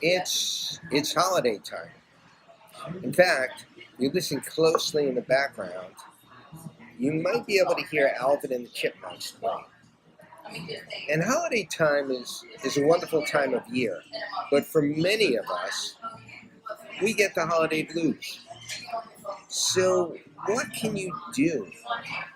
It's holiday time. In fact, you listen closely in the background, you might be able to hear Alvin and the Chipmunks play. And holiday time is a wonderful time of year, but for many of us, we get the holiday blues. So, what can you do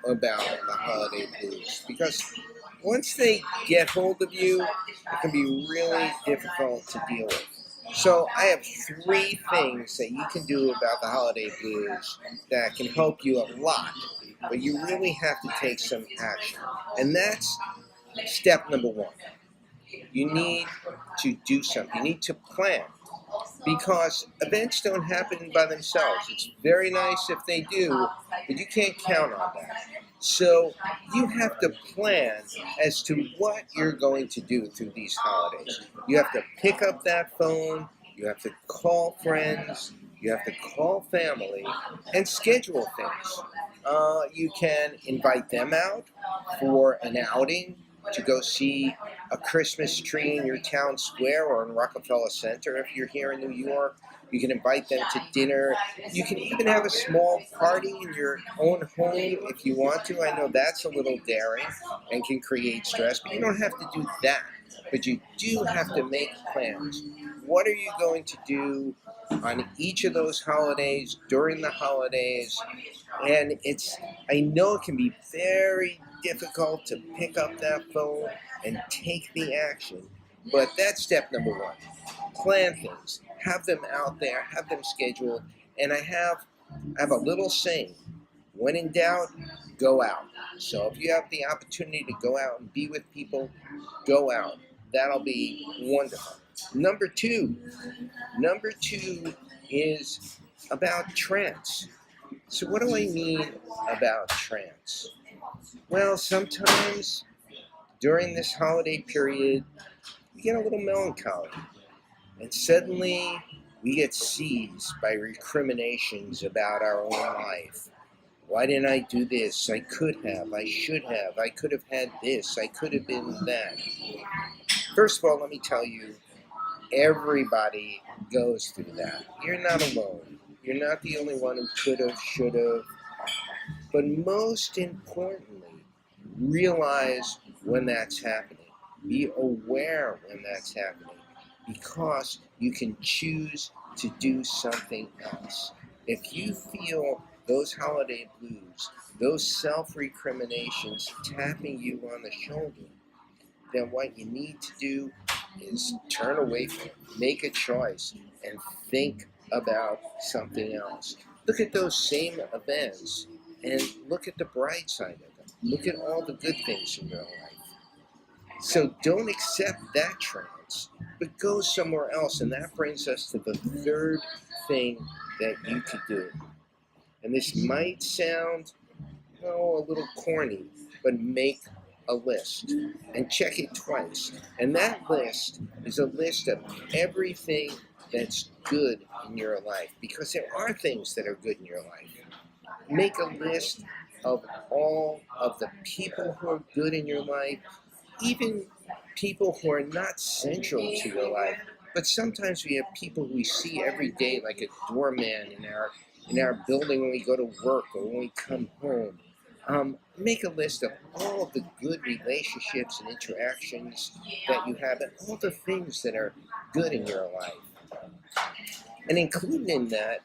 about the holiday blues? Because once they get hold of you, it can be really difficult to deal with. So I have three things that you can do about the holiday blues that can help you a lot, but you really have to take some action. And that's step number one. You need to do something. You need to plan because events don't happen by themselves. It's very nice if they do, but you can't count on that. So you have to plan as to what you're going to do through these holidays. You have to pick up that phone, you have to call friends, you have to call family, and schedule things. You can invite them out for an outing to go see a Christmas tree in your town square or in Rockefeller Center if you're here in New York. You can invite them to dinner. You can even have a small party in your own home if you want to. I know that's a little daring and can create stress, but you don't have to do that. But you do have to make plans. What are you going to do on each of those holidays, during the holidays? And I know it can be very difficult to pick up that phone and take the action, but that's step number one. Plan things, have them out there, have them scheduled, and I have a little saying: when in doubt, go out. So if you have the opportunity to go out and be with people, go out. That'll be wonderful. Number two, number two is about trance. So what do I mean about trance? Well, sometimes during this holiday period, we get a little melancholy, and suddenly we get seized by recriminations about our own life. Why didn't I do this? I could have, I should have, I could have had this, I could have been that. First of all, let me tell you, everybody goes through that. You're not alone. You're not the only one who could have, should have. But most importantly, realize when that's happening. Be aware when that's happening because you can choose to do something else. If you feel those holiday blues, those self recriminations tapping you on the shoulder, then what you need to do is turn away from it, make a choice, and think about something else. Look at those same events and look at the bright side of them. Look at all the good things in your life. So don't accept that trance, but go somewhere else. And that brings us to the third thing that you could do. And this might sound, a little corny, but make a list and check it twice. And that list is a list of everything that's good in your life because there are things that are good in your life. Make a list of all of the people who are good in your life, even people who are not central to your life. But sometimes we have people we see every day, like a doorman in our building when we go to work or when we come home. Make a list of all of the good relationships and interactions that you have, and all the things that are good in your life. And included in that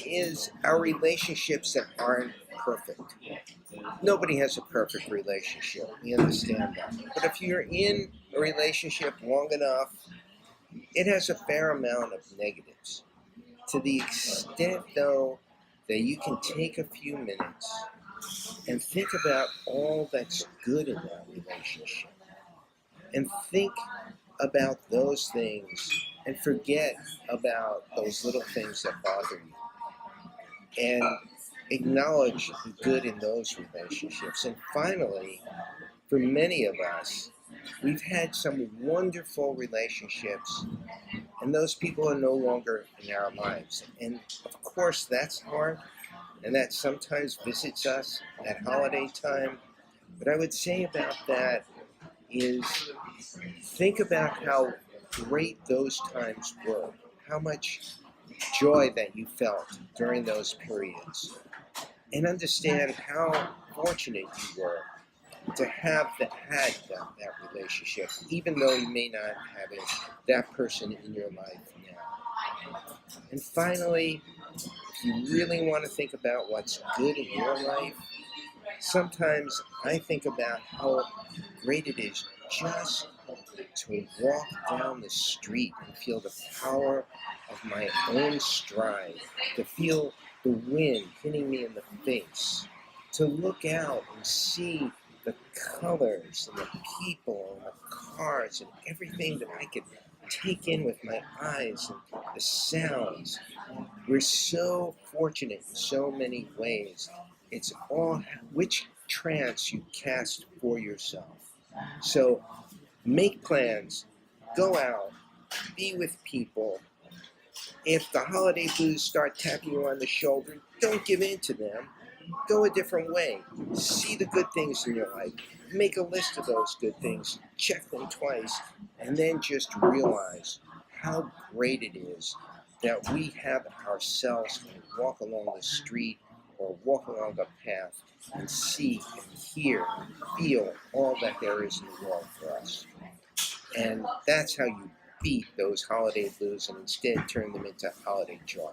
is our relationships that aren't perfect. Nobody has a perfect relationship. We understand that. But if you're in a relationship long enough, it has a fair amount of negatives. To the extent, though, that you can take a few minutes and think about all that's good in that relationship. And think about those things and forget about those little things that bother you. And acknowledge the good in those relationships. And finally, for many of us, we've had some wonderful relationships, and those people are no longer in our lives. And of course, that's hard, and that sometimes visits us at holiday time. But I would say about that is think about how great those times were, how much joy that you felt during those periods, and understand how fortunate you were to have that relationship, even though you may not have that person in your life now. And finally, if you really want to think about what's good in your life, sometimes I think about how great it is just to walk down the street and feel the power of my own stride, to feel the wind hitting me in the face, to look out and see the colors and the people and the cars and everything that I could take in with my eyes and the sounds. We're so fortunate in so many ways. It's all which trance you cast for yourself. So make plans, go out, be with people. If the holiday blues start tapping you on the shoulder, don't give in to them. Go a different way. See the good things in your life. Make a list of those good things. Check them twice. And then just realize how great it is that we have ourselves to walk along the street or walk along the path and see and hear and feel all that there is in the world for us. And that's how you beat those holiday blues and instead turn them into holiday joy.